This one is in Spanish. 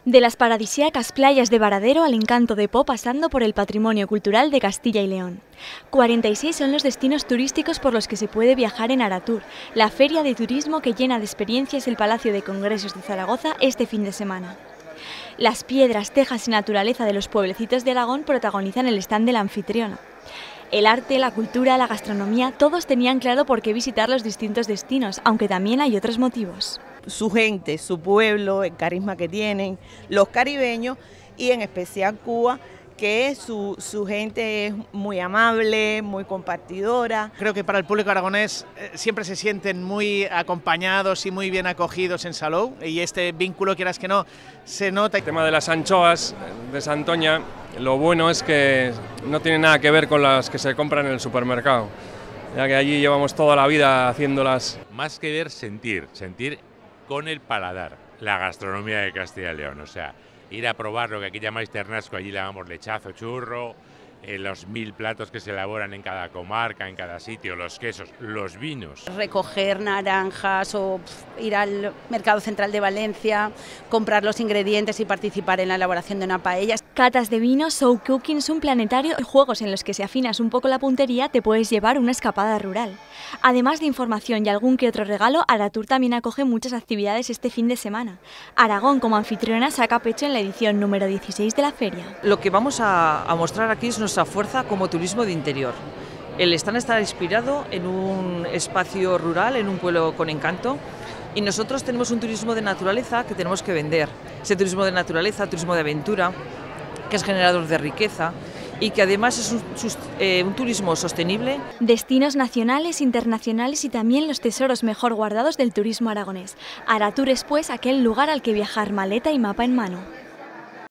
De las paradisíacas playas de Varadero al encanto de Po, pasando por el patrimonio cultural de Castilla y León. 46 son los destinos turísticos por los que se puede viajar en Aratur, la feria de turismo que llena de experiencias el Palacio de Congresos de Zaragoza este fin de semana. Las piedras, tejas y naturaleza de los pueblecitos de Aragón protagonizan el stand de la anfitriona. El arte, la cultura, la gastronomía, todos tenían claro por qué visitar los distintos destinos, aunque también hay otros motivos. Su gente, su pueblo, el carisma que tienen, los caribeños y en especial Cuba, que su gente es muy amable, muy compartidora. Creo que para el público aragonés siempre se sienten muy acompañados y muy bien acogidos en Salou, y este vínculo, quieras que no, se nota. El tema de las anchoas de Santoña, lo bueno es que no tiene nada que ver con las que se compran en el supermercado, ya que allí llevamos toda la vida haciéndolas. Más que ver, sentir con el paladar la gastronomía de Castilla y León, o sea, ir a probar lo que aquí llamáis ternasco, allí le llamamos lechazo, churro, los 1000 platos que se elaboran en cada comarca, en cada sitio, los quesos, los vinos. Recoger naranjas o ir al Mercado Central de Valencia, comprar los ingredientes y participar en la elaboración de una paella. Catas de vinos, show cooking, un planetario y juegos en los que si afinas un poco la puntería te puedes llevar una escapada rural. Además de información y algún que otro regalo, Aratur también acoge muchas actividades este fin de semana. Aragón como anfitriona saca pecho en la edición número 16 de la feria. Lo que vamos a mostrar aquí es nuestra fuerza como turismo de interior. El stand está inspirado en un espacio rural, en un pueblo con encanto, y nosotros tenemos un turismo de naturaleza que tenemos que vender. Ese turismo de naturaleza, turismo de aventura, que es generador de riqueza y que además es un turismo sostenible. Destinos nacionales, internacionales y también los tesoros mejor guardados del turismo aragonés. Aratur es pues aquel lugar al que viajar maleta y mapa en mano.